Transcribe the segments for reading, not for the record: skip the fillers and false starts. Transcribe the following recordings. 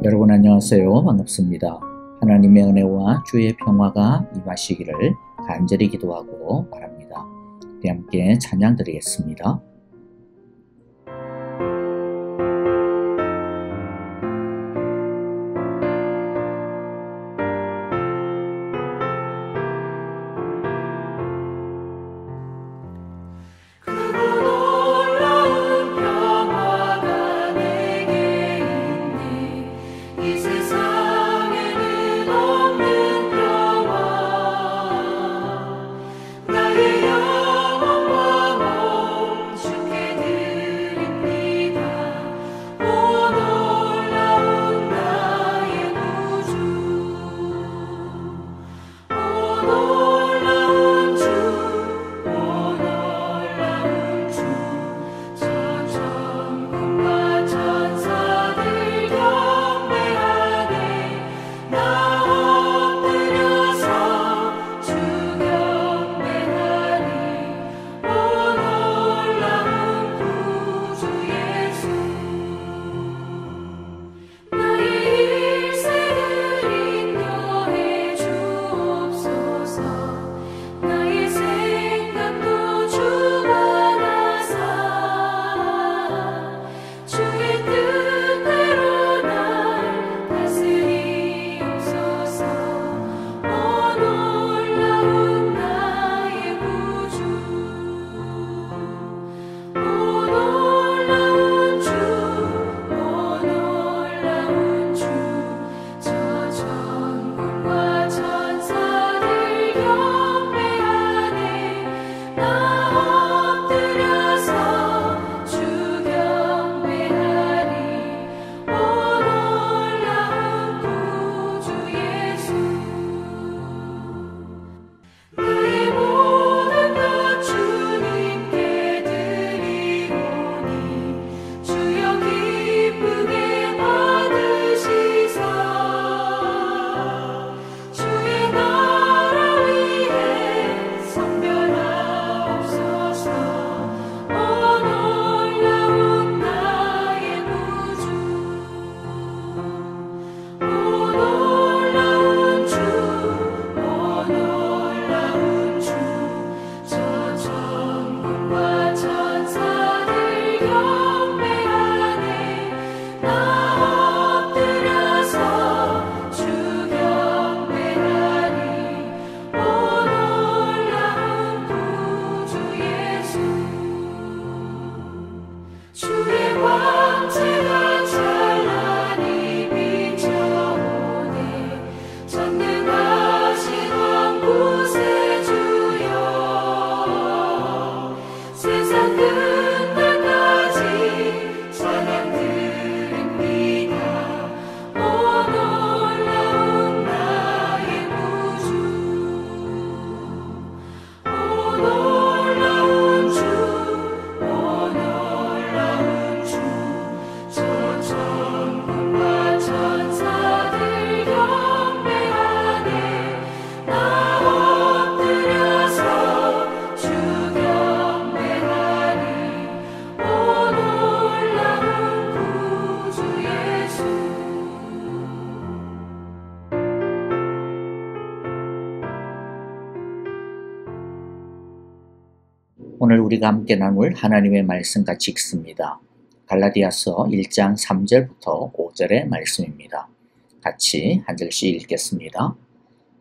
여러분 안녕하세요. 반갑습니다. 하나님의 은혜와 주의 평화가 임하시기를 간절히 기도하고 바랍니다. 우리 함께 찬양 드리겠습니다. 오늘 우리가 함께 나눌 하나님의 말씀 같이 읽습니다. 갈라디아서 1장 3절부터 5절의 말씀입니다. 같이 한 절씩 읽겠습니다.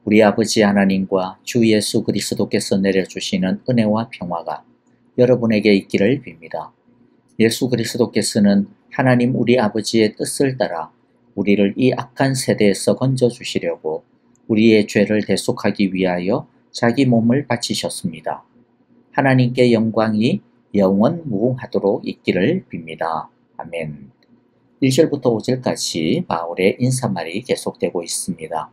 우리 아버지 하나님과 주 예수 그리스도께서 내려주시는 은혜와 평화가 여러분에게 있기를 빕니다. 예수 그리스도께서는 하나님 우리 아버지의 뜻을 따라 우리를 이 악한 세대에서 건져주시려고 우리의 죄를 대속하기 위하여 자기 몸을 바치셨습니다. 하나님께 영광이 영원 무궁하도록 있기를 빕니다. 아멘. 1절부터 5절까지 바울의 인사말이 계속되고 있습니다.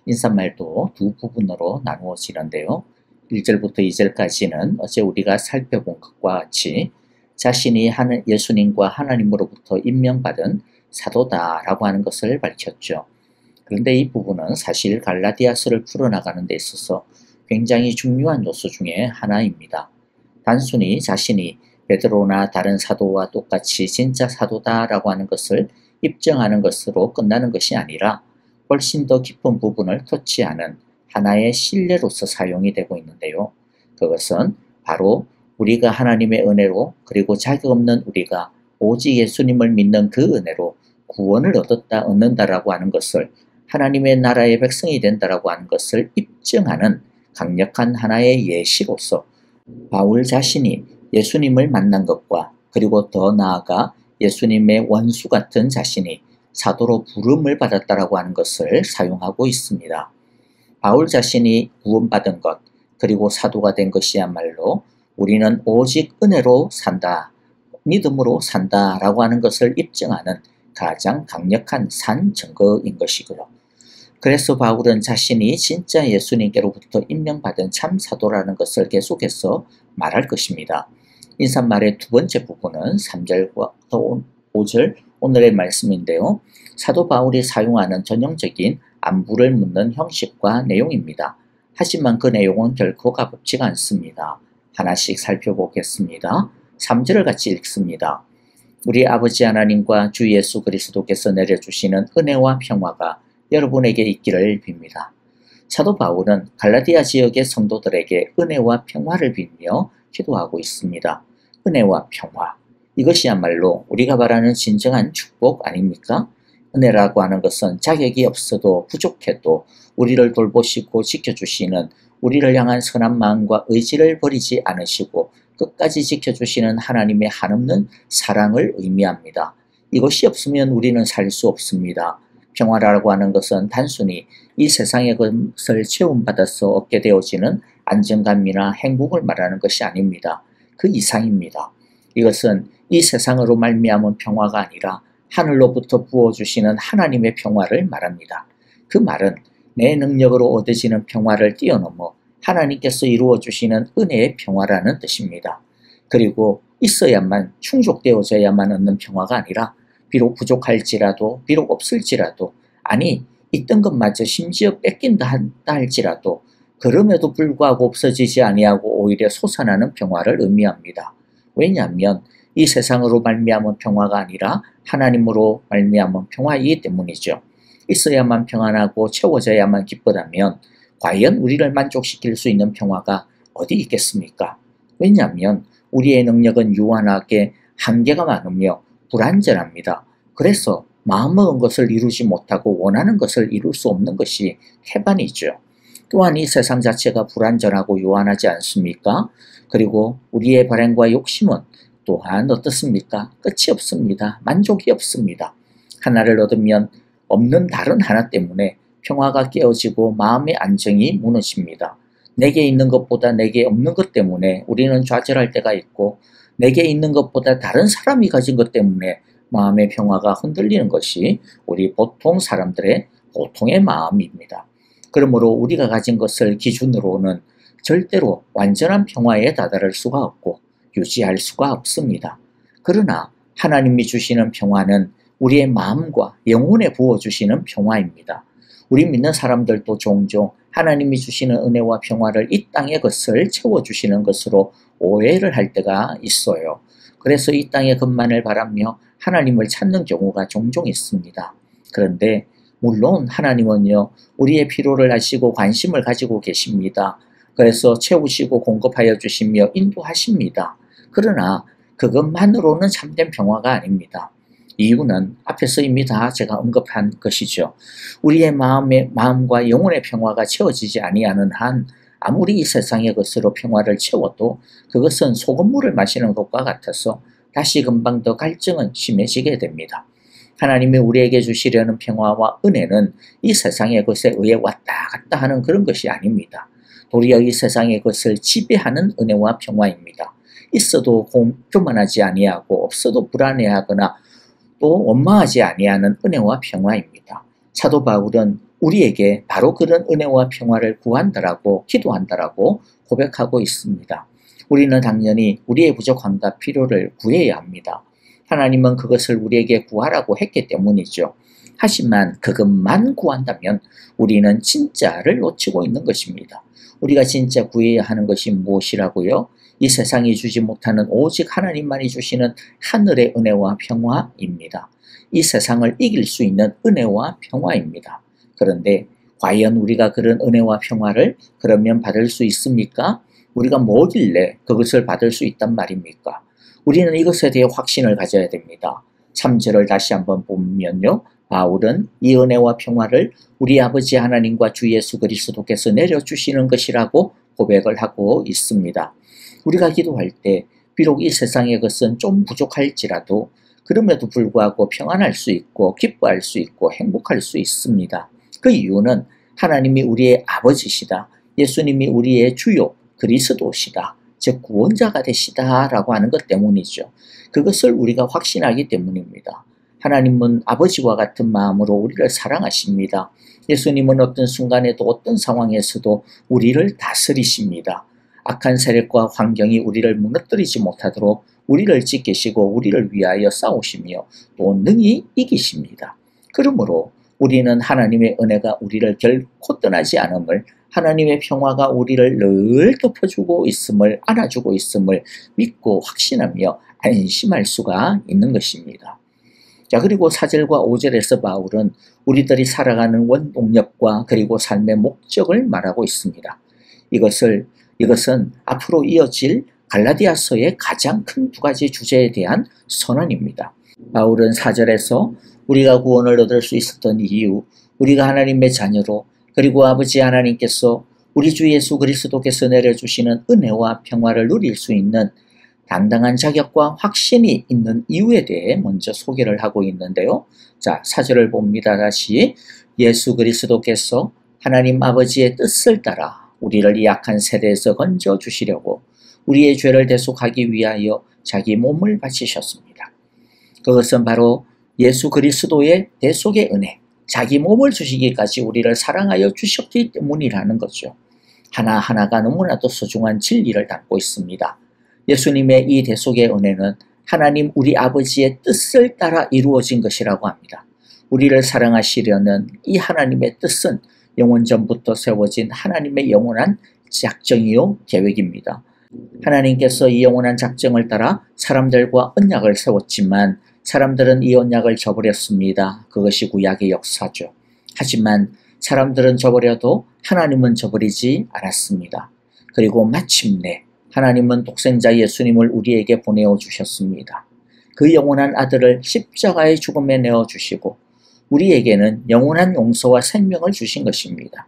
인사말도 두 부분으로 나누어지는데요. 1절부터 2절까지는 어제 우리가 살펴본 것과 같이 자신이 예수님과 하나님으로부터 임명받은 사도다라고 하는 것을 밝혔죠. 그런데 이 부분은 사실 갈라디아서를 풀어나가는 데 있어서 굉장히 중요한 요소 중에 하나입니다. 단순히 자신이 베드로나 다른 사도와 똑같이 진짜 사도다라고 하는 것을 입증하는 것으로 끝나는 것이 아니라 훨씬 더 깊은 부분을 터치하는 하나의 신뢰로서 사용이 되고 있는데요. 그것은 바로 우리가 하나님의 은혜로 그리고 자격 없는 우리가 오직 예수님을 믿는 그 은혜로 구원을 얻는다라고 하는 것을 하나님의 나라의 백성이 된다라고 하는 것을 입증하는 강력한 하나의 예시로서 바울 자신이 예수님을 만난 것과 그리고 더 나아가 예수님의 원수 같은 자신이 사도로 부름을 받았다라고 하는 것을 사용하고 있습니다. 바울 자신이 구원받은 것 그리고 사도가 된 것이야말로 우리는 오직 은혜로 산다, 믿음으로 산다라고 하는 것을 입증하는 가장 강력한 산 증거인 것이고요. 그래서 바울은 자신이 진짜 예수님께로부터 임명받은 참 사도라는 것을 계속해서 말할 것입니다. 인사말의 두 번째 부분은 3절과 5절 오늘의 말씀인데요. 사도 바울이 사용하는 전형적인 안부를 묻는 형식과 내용입니다. 하지만 그 내용은 결코 가볍지가 않습니다. 하나씩 살펴보겠습니다. 3절을 같이 읽습니다. 우리 아버지 하나님과 주 예수 그리스도께서 내려주시는 은혜와 평화가 여러분에게 있기를 빕니다. 사도 바울은 갈라디아 지역의 성도들에게 은혜와 평화를 빌며 기도하고 있습니다. 은혜와 평화. 이것이야말로 우리가 바라는 진정한 축복 아닙니까? 은혜라고 하는 것은 자격이 없어도 부족해도 우리를 돌보시고 지켜주시는 우리를 향한 선한 마음과 의지를 버리지 않으시고 끝까지 지켜주시는 하나님의 한없는 사랑을 의미합니다. 이것이 없으면 우리는 살 수 없습니다. 평화라고 하는 것은 단순히 이 세상의 것을 체험받아서 얻게 되어지는 안정감이나 행복을 말하는 것이 아닙니다. 그 이상입니다. 이것은 이 세상으로 말미암은 평화가 아니라 하늘로부터 부어주시는 하나님의 평화를 말합니다. 그 말은 내 능력으로 얻어지는 평화를 뛰어넘어 하나님께서 이루어주시는 은혜의 평화라는 뜻입니다. 그리고 있어야만 충족되어져야만 얻는 평화가 아니라 비록 부족할지라도 비록 없을지라도 아니 있던 것마저 심지어 뺏긴다 한다 할지라도 그럼에도 불구하고 없어지지 아니하고 오히려 솟아나는 평화를 의미합니다. 왜냐하면 이 세상으로 말미암은 평화가 아니라 하나님으로 말미암은 평화이기 때문이죠. 있어야만 평안하고 채워져야만 기쁘다면 과연 우리를 만족시킬 수 있는 평화가 어디 있겠습니까? 왜냐하면 우리의 능력은 유한하게 한계가 많으며 불완전합니다. 그래서 마음먹은 것을 이루지 못하고 원하는 것을 이룰 수 없는 것이 태반이죠. 또한 이 세상 자체가 불완전하고 유한하지 않습니까? 그리고 우리의 발행과 욕심은 또한 어떻습니까? 끝이 없습니다. 만족이 없습니다. 하나를 얻으면 없는 다른 하나 때문에 평화가 깨어지고 마음의 안정이 무너집니다. 내게 있는 것보다 내게 없는 것 때문에 우리는 좌절할 때가 있고 내게 있는 것보다 다른 사람이 가진 것 때문에 마음의 평화가 흔들리는 것이 우리 보통 사람들의 보통의 마음입니다. 그러므로 우리가 가진 것을 기준으로는 절대로 완전한 평화에 다다를 수가 없고 유지할 수가 없습니다. 그러나 하나님이 주시는 평화는 우리의 마음과 영혼에 부어주시는 평화입니다. 우리 믿는 사람들도 종종 하나님이 주시는 은혜와 평화를 이 땅의 것을 채워주시는 것으로 오해를 할 때가 있어요. 그래서 이 땅의 것만을 바라며 하나님을 찾는 경우가 종종 있습니다. 그런데 물론 하나님은요, 우리의 필요를 아시고 관심을 가지고 계십니다. 그래서 채우시고 공급하여 주시며 인도하십니다. 그러나 그것만으로는 참된 평화가 아닙니다. 이유는 앞에서 이미 다 제가 언급한 것이죠. 우리의 마음과 영혼의 평화가 채워지지 아니하는 한 아무리 이 세상의 것으로 평화를 채워도 그것은 소금물을 마시는 것과 같아서 다시 금방 더 갈증은 심해지게 됩니다. 하나님이 우리에게 주시려는 평화와 은혜는 이 세상의 것에 의해 왔다 갔다 하는 그런 것이 아닙니다. 도리어 이 세상의 것을 지배하는 은혜와 평화입니다. 있어도 교만하지 아니하고 없어도 불안해하거나 또 원망하지 아니하는 은혜와 평화입니다. 사도 바울은 우리에게 바로 그런 은혜와 평화를 구한다라고 기도한다라고 고백하고 있습니다. 우리는 당연히 우리의 부족함과 필요를 구해야 합니다. 하나님은 그것을 우리에게 구하라고 했기 때문이죠. 하지만 그것만 구한다면 우리는 진짜를 놓치고 있는 것입니다. 우리가 진짜 구해야 하는 것이 무엇이라고요? 이 세상이 주지 못하는 오직 하나님만이 주시는 하늘의 은혜와 평화입니다. 이 세상을 이길 수 있는 은혜와 평화입니다. 그런데 과연 우리가 그런 은혜와 평화를 그러면 받을 수 있습니까? 우리가 뭐길래 그것을 받을 수 있단 말입니까? 우리는 이것에 대해 확신을 가져야 됩니다. 3절을 다시 한번 보면요. 바울은 이 은혜와 평화를 우리 아버지 하나님과 주 예수 그리스도께서 내려주시는 것이라고 고백을 하고 있습니다. 우리가 기도할 때 비록 이 세상의 것은 좀 부족할지라도 그럼에도 불구하고 평안할 수 있고 기뻐할 수 있고 행복할 수 있습니다. 그 이유는 하나님이 우리의 아버지시다. 예수님이 우리의 주요 그리스도시다. 즉 구원자가 되시다라고 하는 것 때문이죠. 그것을 우리가 확신하기 때문입니다. 하나님은 아버지와 같은 마음으로 우리를 사랑하십니다. 예수님은 어떤 순간에도 어떤 상황에서도 우리를 다스리십니다. 악한 세력과 환경이 우리를 무너뜨리지 못하도록 우리를 지키시고 우리를 위하여 싸우시며 또 능히 이기십니다. 그러므로 우리는 하나님의 은혜가 우리를 결코 떠나지 않음을, 하나님의 평화가 우리를 늘 덮어주고 있음을, 안아주고 있음을 믿고 확신하며 안심할 수가 있는 것입니다. 자, 그리고 4절과 5절에서 바울은 우리들이 살아가는 원동력과 그리고 삶의 목적을 말하고 있습니다. 이것은 앞으로 이어질 갈라디아서의 가장 큰 두 가지 주제에 대한 선언입니다. 바울은 4절에서 우리가 구원을 얻을 수 있었던 이유, 우리가 하나님의 자녀로, 그리고 아버지 하나님께서 우리 주 예수 그리스도께서 내려주시는 은혜와 평화를 누릴 수 있는 당당한 자격과 확신이 있는 이유에 대해 먼저 소개를 하고 있는데요. 자, 4절을 봅니다. 다시 예수 그리스도께서 하나님 아버지의 뜻을 따라 우리를 이 악한 세대에서 건져주시려고 우리의 죄를 대속하기 위하여 자기 몸을 바치셨습니다. 그것은 바로 예수 그리스도의 대속의 은혜, 자기 몸을 주시기까지 우리를 사랑하여 주셨기 때문이라는 거죠. 하나하나가 너무나도 소중한 진리를 담고 있습니다. 예수님의 이 대속의 은혜는 하나님 우리 아버지의 뜻을 따라 이루어진 것이라고 합니다. 우리를 사랑하시려는 이 하나님의 뜻은 영원전부터 세워진 하나님의 영원한 작정이요 계획입니다. 하나님께서 이 영원한 작정을 따라 사람들과 언약을 세웠지만 사람들은 이 언약을 저버렸습니다. 그것이 구약의 역사죠. 하지만 사람들은 저버려도 하나님은 저버리지 않았습니다. 그리고 마침내 하나님은 독생자 예수님을 우리에게 보내어 주셨습니다. 그 영원한 아들을 십자가의 죽음에 내어 주시고 우리에게는 영원한 용서와 생명을 주신 것입니다.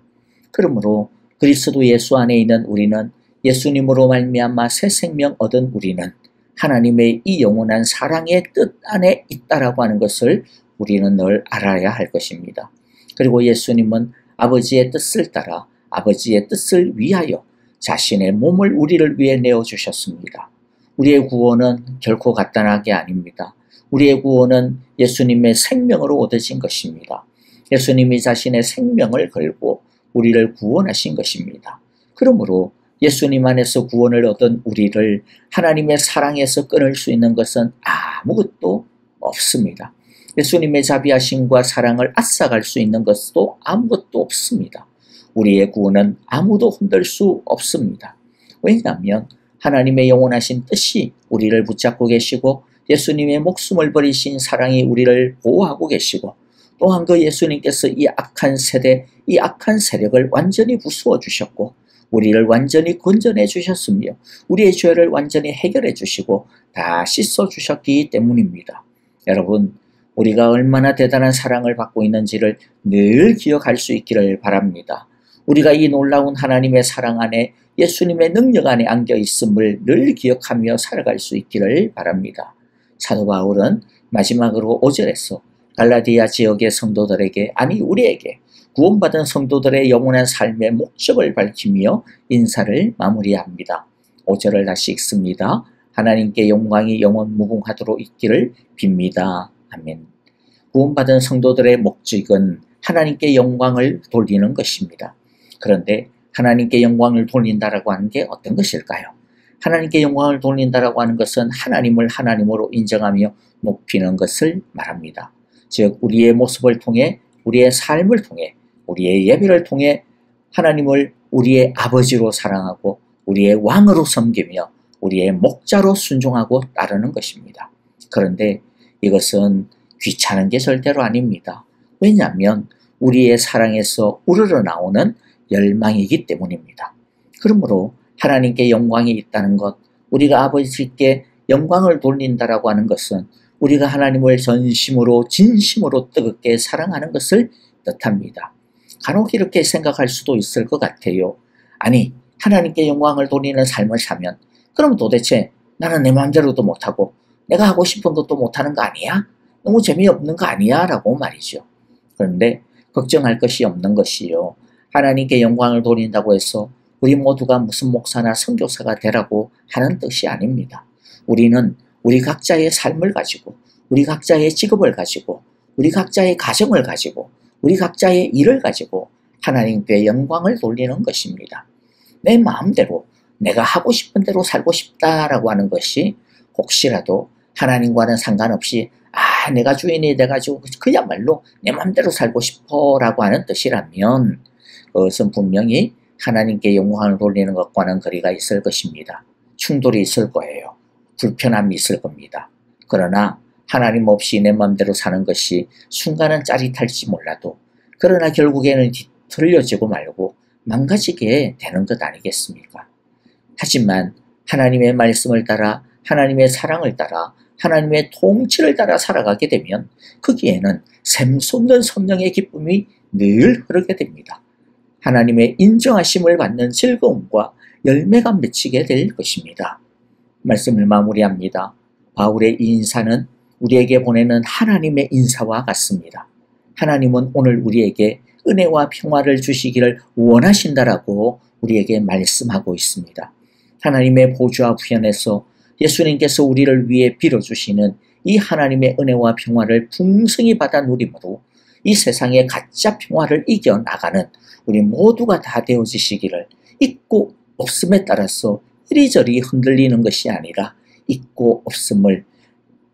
그러므로 그리스도 예수 안에 있는 우리는, 예수님으로 말미암아 새 생명 얻은 우리는 하나님의 이 영원한 사랑의 뜻 안에 있다라고 하는 것을 우리는 늘 알아야 할 것입니다. 그리고 예수님은 아버지의 뜻을 따라 아버지의 뜻을 위하여 자신의 몸을 우리를 위해 내어주셨습니다. 우리의 구원은 결코 간단한 게 아닙니다. 우리의 구원은 예수님의 생명으로 얻어진 것입니다. 예수님이 자신의 생명을 걸고 우리를 구원하신 것입니다. 그러므로 예수님 안에서 구원을 얻은 우리를 하나님의 사랑에서 끊을 수 있는 것은 아무것도 없습니다. 예수님의 자비하심과 사랑을 앗아갈 수 있는 것도 아무것도 없습니다. 우리의 구원은 아무도 흔들 수 없습니다. 왜냐하면 하나님의 영원하신 뜻이 우리를 붙잡고 계시고 예수님의 목숨을 버리신 사랑이 우리를 보호하고 계시고 또한 그 예수님께서 이 악한 세대, 이 악한 세력을 완전히 부수어 주셨고 우리를 완전히 건져내 주셨으며 우리의 죄를 완전히 해결해 주시고 다 씻어 주셨기 때문입니다. 여러분, 우리가 얼마나 대단한 사랑을 받고 있는지를 늘 기억할 수 있기를 바랍니다. 우리가 이 놀라운 하나님의 사랑 안에, 예수님의 능력 안에 안겨 있음을 늘 기억하며 살아갈 수 있기를 바랍니다. 사도 바울은 마지막으로 5절에서 갈라디아 지역의 성도들에게, 아니 우리에게 구원받은 성도들의 영원한 삶의 목적을 밝히며 인사를 마무리합니다. 5절을 다시 읽습니다. 하나님께 영광이 영원 무궁하도록 있기를 빕니다. 아멘. 구원받은 성도들의 목적은 하나님께 영광을 돌리는 것입니다. 그런데 하나님께 영광을 돌린다라고 하는 게 어떤 것일까요? 하나님께 영광을 돌린다라고 하는 것은 하나님을 하나님으로 인정하며 높이는 것을 말합니다. 즉 우리의 모습을 통해, 우리의 삶을 통해, 우리의 예배를 통해 하나님을 우리의 아버지로 사랑하고 우리의 왕으로 섬기며 우리의 목자로 순종하고 따르는 것입니다. 그런데 이것은 귀찮은 게 절대로 아닙니다. 왜냐하면 우리의 사랑에서 우러러나오는 열망이기 때문입니다. 그러므로 하나님께 영광이 있다는 것, 우리가 아버지께 영광을 돌린다라고 하는 것은 우리가 하나님을 전심으로 진심으로 뜨겁게 사랑하는 것을 뜻합니다. 간혹 이렇게 생각할 수도 있을 것 같아요. 아니, 하나님께 영광을 돌리는 삶을 사면 그럼 도대체 나는 내 마음대로도 못하고 내가 하고 싶은 것도 못하는 거 아니야? 너무 재미없는 거 아니야? 라고 말이죠. 그런데 걱정할 것이 없는 것이요. 하나님께 영광을 돌린다고 해서 우리 모두가 무슨 목사나 선교사가 되라고 하는 뜻이 아닙니다. 우리는 우리 각자의 삶을 가지고, 우리 각자의 직업을 가지고, 우리 각자의 가정을 가지고, 우리 각자의 일을 가지고 하나님께 영광을 돌리는 것입니다. 내 마음대로 내가 하고 싶은 대로 살고 싶다라고 하는 것이 혹시라도 하나님과는 상관없이 내가 주인이 돼가지고 그야말로 내 마음대로 살고 싶어 라고 하는 뜻이라면 그것은 분명히 하나님께 영광을 돌리는 것과는 거리가 있을 것입니다. 충돌이 있을 거예요. 불편함이 있을 겁니다. 그러나 하나님 없이 내 마음대로 사는 것이 순간은 짜릿할지 몰라도 그러나 결국에는 뒤틀려지고 말고 망가지게 되는 것 아니겠습니까? 하지만 하나님의 말씀을 따라 하나님의 사랑을 따라 하나님의 통치를 따라 살아가게 되면 거기에는 샘솟는 성령의 기쁨이 늘 흐르게 됩니다. 하나님의 인정하심을 받는 즐거움과 열매가 맺히게 될 것입니다. 말씀을 마무리합니다. 바울의 이 인사는 우리에게 보내는 하나님의 인사와 같습니다. 하나님은 오늘 우리에게 은혜와 평화를 주시기를 원하신다라고 우리에게 말씀하고 있습니다. 하나님의 보좌 우편에서 예수님께서 우리를 위해 빌어주시는 이 하나님의 은혜와 평화를 풍성히 받아 누림으로 이 세상의 가짜 평화를 이겨나가는 우리 모두가 다 되어지시기를, 있고 없음에 따라서 이리저리 흔들리는 것이 아니라 있고 없음을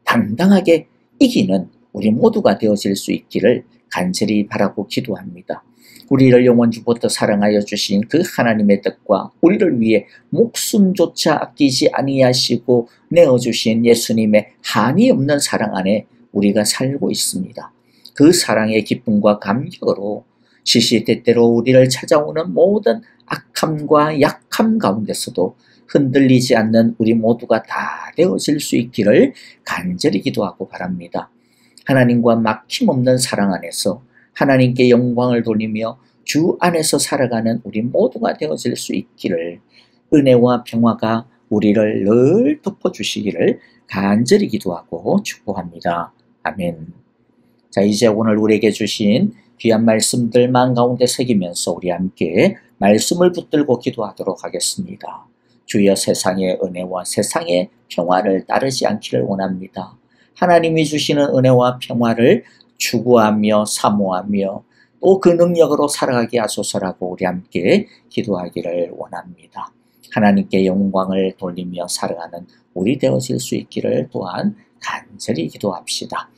당당하게 이기는 우리 모두가 되어질 수 있기를 간절히 바라고 기도합니다. 우리를 영원주부터 사랑하여 주신 그 하나님의 뜻과 우리를 위해 목숨조차 아끼지 아니하시고 내어주신 예수님의 한이 없는 사랑 안에 우리가 살고 있습니다. 그 사랑의 기쁨과 감격으로 시시때때로 우리를 찾아오는 모든 악함과 약함 가운데서도 흔들리지 않는 우리 모두가 다 되어질 수 있기를 간절히 기도하고 바랍니다. 하나님과 막힘없는 사랑 안에서 하나님께 영광을 돌리며 주 안에서 살아가는 우리 모두가 되어질 수 있기를, 은혜와 평화가 우리를 늘 덮어주시기를 간절히 기도하고 축복합니다. 아멘. 자, 이제 오늘 우리에게 주신 귀한 말씀들 마음 가운데 새기면서 우리 함께 말씀을 붙들고 기도하도록 하겠습니다. 주여, 세상의 은혜와 세상의 평화를 따르지 않기를 원합니다. 하나님이 주시는 은혜와 평화를 추구하며 사모하며 또 그 능력으로 살아가게 하소서라고 우리 함께 기도하기를 원합니다. 하나님께 영광을 돌리며 살아가는 우리 되어질 수 있기를 또한 간절히 기도합시다.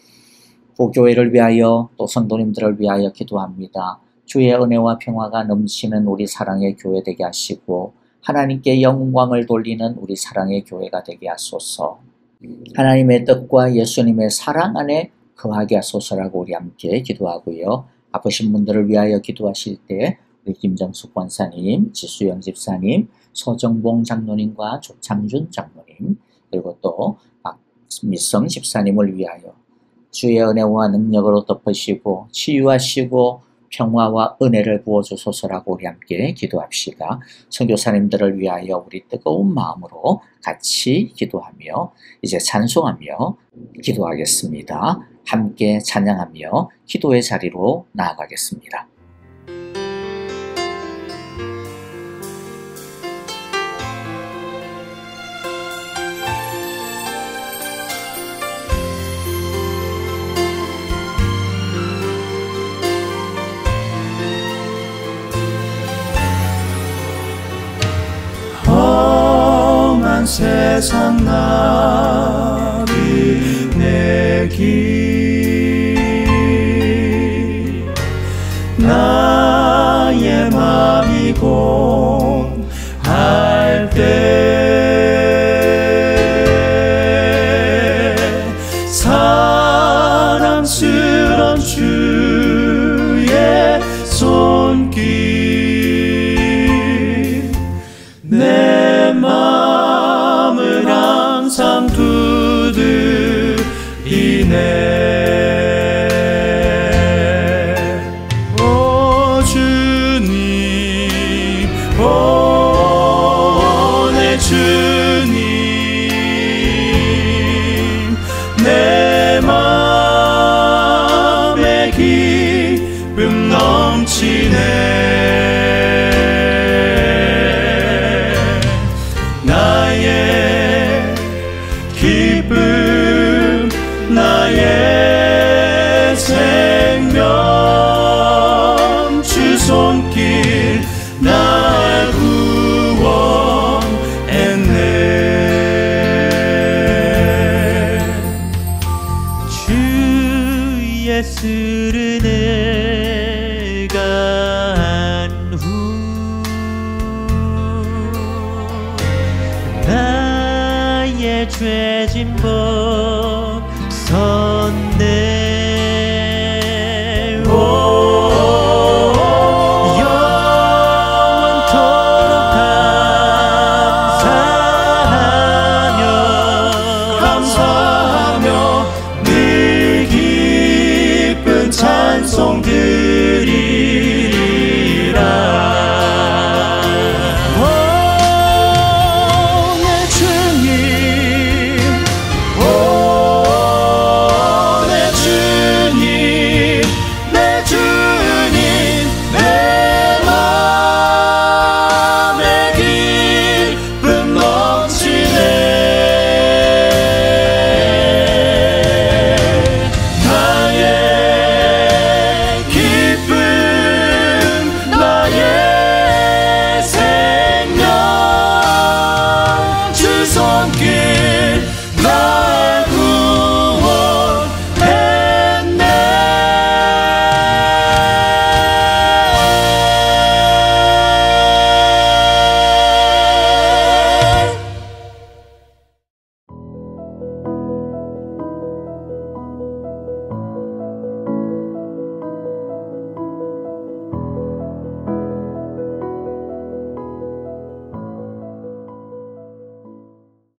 보교회를 위하여 또 성도님들을 위하여 기도합니다. 주의 은혜와 평화가 넘치는 우리 사랑의 교회 되게 하시고 하나님께 영광을 돌리는 우리 사랑의 교회가 되게 하소서. 하나님의 뜻과 예수님의 사랑 안에 거하게 하소서라고 우리 함께 기도하고요. 아프신 분들을 위하여 기도하실 때 우리 김정숙 권사님, 지수영 집사님, 서정봉 장로님과 조창준 장로님, 그리고 또 박미성 집사님을 위하여 주의 은혜와 능력으로 덮으시고 치유하시고 평화와 은혜를 부어주소서라고 우리 함께 기도합시다. 선교사님들을 위하여 우리 뜨거운 마음으로 같이 기도하며 이제 찬송하며 기도하겠습니다. 함께 찬양하며 기도의 자리로 나아가겠습니다. 험한 세상 나비의 길 나의 맘이 공할 때 사랑 주의 손길 내 마음을 항상 두드리네. 오 주님, 오 내 주님, 내 맘에 기쁨 넘치네. 나의 기쁨, 나의 생명, 주 손길 날 구원했네. 주 예수를 내가 안 후 나의 죄